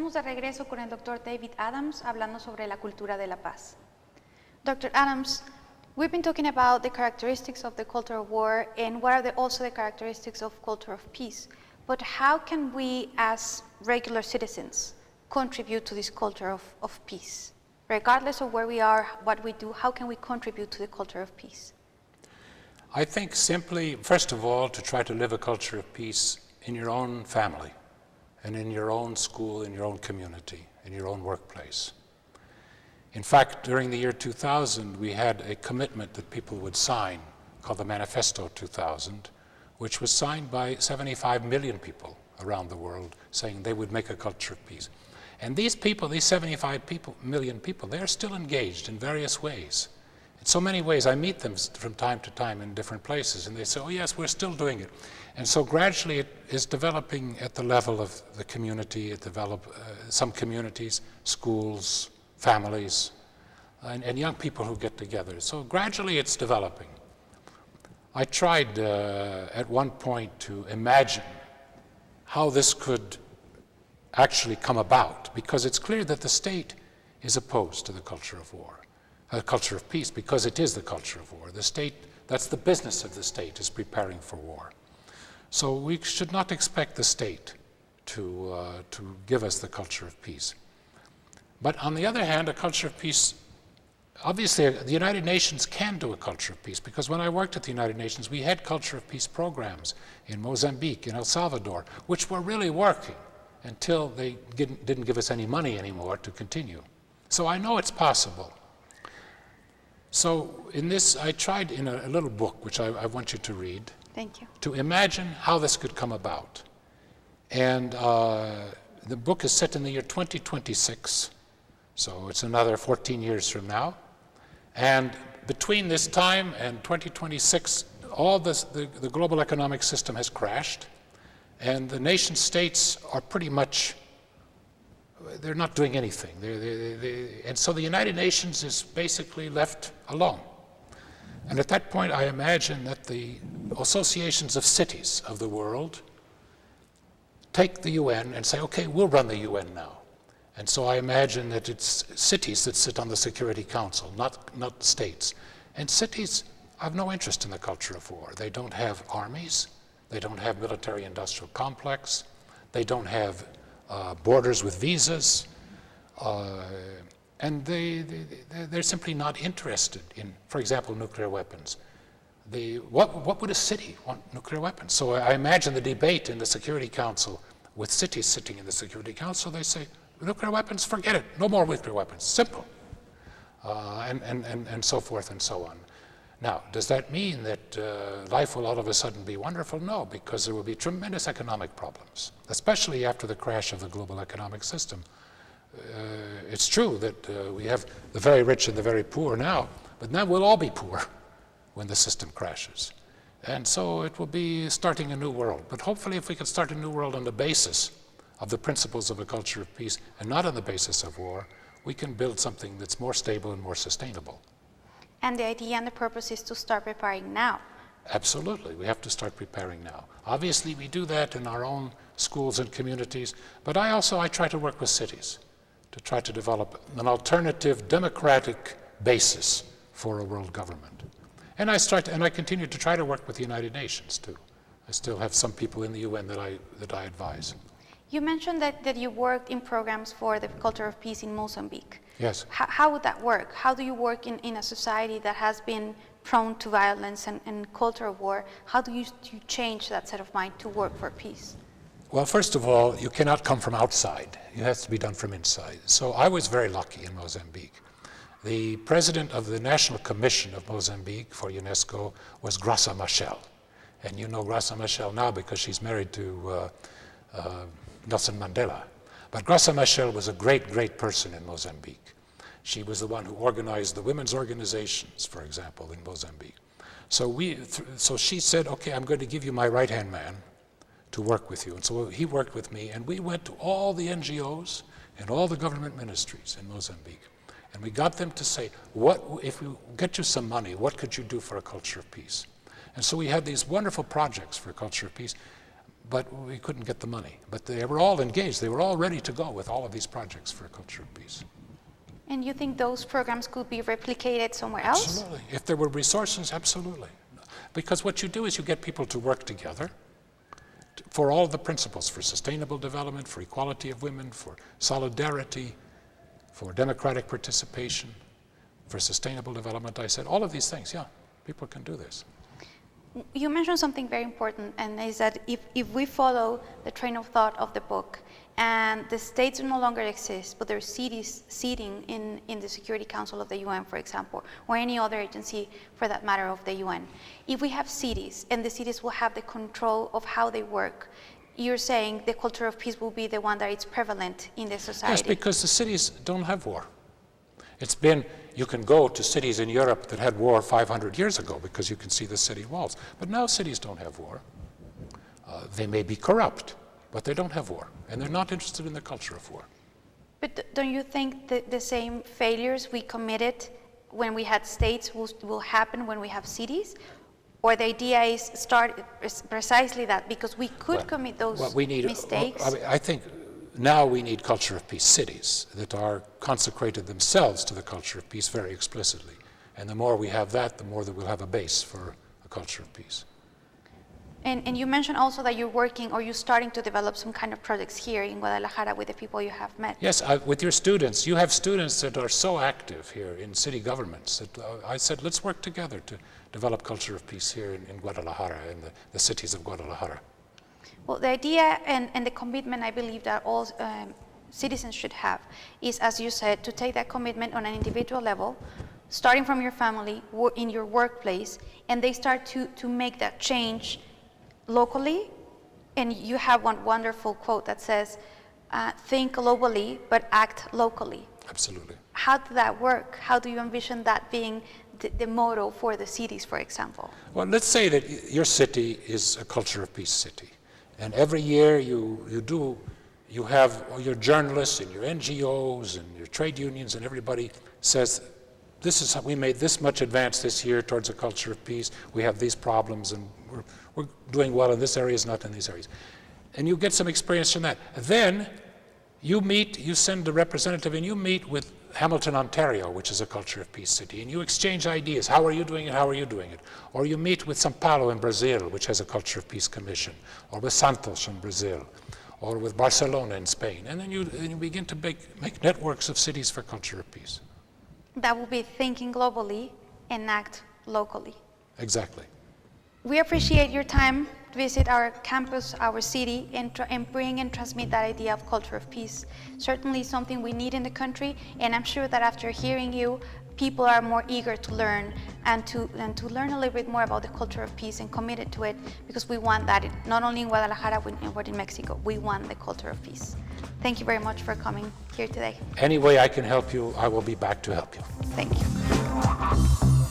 Estamos de regreso con el Dr. David Adams hablando sobre la cultura de la paz. Dr. Adams, we've been talking about the characteristics of the culture of war and what are also the characteristics of culture of peace. But how can we, as regular citizens, contribute to this culture of peace? Regardless of where we are, what we do, how can we contribute to the culture of peace? I think simply, first of all, to try to live a culture of peace in your own family and in your own school, in your own community, in your own workplace. In fact, during the year 2000, we had a commitment that people would sign called the Manifesto 2000, which was signed by 75 million people around the world saying they would make a culture of peace. And these people, these 75 million people, they're still engaged in various ways. In so many ways, I meet them from time to time in different places, and they say, oh yes, we're still doing it. And so gradually it is developing at the level of the community, some communities, schools, families, and young people who get together. So gradually it's developing. I tried at one point to imagine how this could actually come about, because it's clear that the state is opposed to the culture of war, the culture of peace, because it is the culture of war. The state, that's the business of the state, is preparing for war. So we should not expect the state to give us the culture of peace. But on the other hand, a culture of peace, obviously the United Nations can do a culture of peace, because when I worked at the United Nations, we had culture of peace programs in Mozambique, in El Salvador, which were really working until they didn't give us any money anymore to continue. So I know it's possible. So in this, I tried in a little book, which I want you to read. Thank you. To imagine how this could come about. And the book is set in the year 2026, so it's another 14 years from now. And between this time and 2026, all this, the global economic system has crashed, and the nation states are pretty much, they're not doing anything. And so the United Nations is basically left alone. And at that point, I imagine that the associations of cities of the world take the UN and say, okay, we'll run the UN now. And so I imagine that it's cities that sit on the Security Council, not states. And cities have no interest in the culture of war. They don't have armies. They don't have military-industrial complex. They don't have borders with visas. And they're simply not interested in, for example, nuclear weapons. What would a city want nuclear weapons? So I imagine the debate in the Security Council with cities sitting in the Security Council. They say, nuclear weapons, forget it, no more nuclear weapons, simple. And so forth and so on. Now, does that mean that life will all of a sudden be wonderful? No, because there will be tremendous economic problems, especially after the crash of the global economic system. It's true that we have the very rich and the very poor now, but now we'll all be poor when the system crashes. And so it will be starting a new world. But hopefully if we can start a new world on the basis of the principles of a culture of peace and not on the basis of war, we can build something that's more stable and more sustainable. And the idea and the purpose is to start preparing now. Absolutely, we have to start preparing now. Obviously we do that in our own schools and communities, but I try to work with cities to try to develop an alternative democratic basis for a world government. And I continue to try to work with the United Nations too. I still have some people in the UN that I advise. You mentioned that you worked in programs for the culture of peace in Mozambique. Yes. How would that work? How do you work in a society that has been prone to violence and culture of war? How do you change that set of mind to work for peace? Well, first of all, you cannot come from outside. It has to be done from inside. So I was very lucky in Mozambique. The president of the National Commission of Mozambique for UNESCO was Graça Machel. And you know Graça Machel now because she's married to Nelson Mandela. But Graça Machel was a great, great person in Mozambique. She was the one who organized the women's organizations, for example, in Mozambique. So she said, okay, I'm going to give you my right-hand man to work with you. And so he worked with me, and we went to all the NGOs and all the government ministries in Mozambique. And we got them to say, if we get you some money, what could you do for a culture of peace? And so we had these wonderful projects for a culture of peace. but we couldn't get the money. But they were all engaged. They were all ready to go with all of these projects for a culture of peace. And you think those programs could be replicated somewhere else? Absolutely. If there were resources, absolutely. Because what you do is you get people to work together for all the principles, for sustainable development, for equality of women, for solidarity, for democratic participation, for sustainable development. I said, all of these things, yeah, people can do this. You mentioned something very important, and is that if we follow the train of thought of the book, and the states no longer exist, but there are cities sitting in the Security Council of the UN, for example, or any other agency for that matter of the UN. If we have cities, and the cities will have the control of how they work, you're saying the culture of peace will be the one that is prevalent in the society? Yes, because the cities don't have war. It's been, you can go to cities in Europe that had war 500 years ago because you can see the city walls. But now cities don't have war. They may be corrupt, but they don't have war. And they're not interested in the culture of war. But don't you think that the same failures we committed when we had states will happen when we have cities? Or the idea is precisely that, because we could commit those mistakes? I think now we need culture of peace cities that are consecrated themselves to the culture of peace very explicitly. And the more we have that, the more that we'll have a base for a culture of peace. And you mentioned also that you're working, or you're starting to develop some kind of projects here in Guadalajara with the people you have met. Yes, with your students. You have students that are so active here in city governments that I said, let's work together to develop culture of peace here in Guadalajara, in the cities of Guadalajara. Well, the idea and the commitment I believe that all citizens should have is, as you said, to take that commitment on an individual level, starting from your family, in your workplace, and they start to make that change locally. And you have one wonderful quote that says, think globally, but act locally. Absolutely. How does that work? How do you envision that being the motto for the cities, for example? Well, let's say that your city is a culture of peace city. And every year you have your journalists and your NGOs and your trade unions, and everybody says, we made this much advance this year towards a culture of peace. We have these problems, and we're doing well in this areas, not in these areas. And you get some experience from that. Then you send a representative, and you meet with Hamilton, Ontario, which is a culture of peace city, and you exchange ideas. How are you doing it? How are you doing it? Or you meet with São Paulo in Brazil, which has a culture of peace commission, or with Santos in Brazil, or with Barcelona in Spain. And then you begin to make networks of cities for culture of peace. That will be thinking globally and act locally. Exactly. We appreciate your time to visit our campus, our city, and bring and transmit that idea of culture of peace. Certainly something we need in the country, and I'm sure that after hearing you, people are more eager to learn and to learn a little bit more about the culture of peace and committed to it, because we want that not only in Guadalajara but in Mexico. We want the culture of peace. Thank you very much for coming here today. Any way I can help you, I will be back to help you. Thank you.